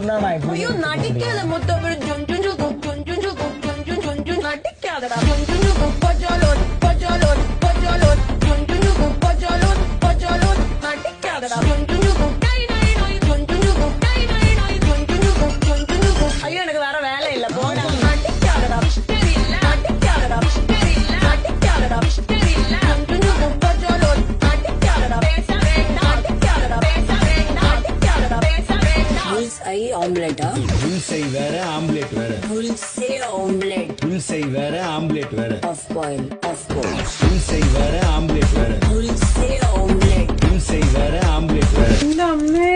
சொன்னா நான் எப்படி ஐயோ நடிக்காத மொத்தம் நடிக்காதடா ஐயோ எனக்கு வேற வேலை இல்ல போடா நடிக்காதடா நடிக்காதடா நடிக்காதடா bullseye omelette bullseye வேற ஆம்லெட் வேற bullseye omelette bullseye வேற ஆம்லெட் வேற of boil of course bullseye வேற ஆம்லெட் வேற bullseye omelette bullseye வேற ஆம்லெட் வேற இந்த அம்மே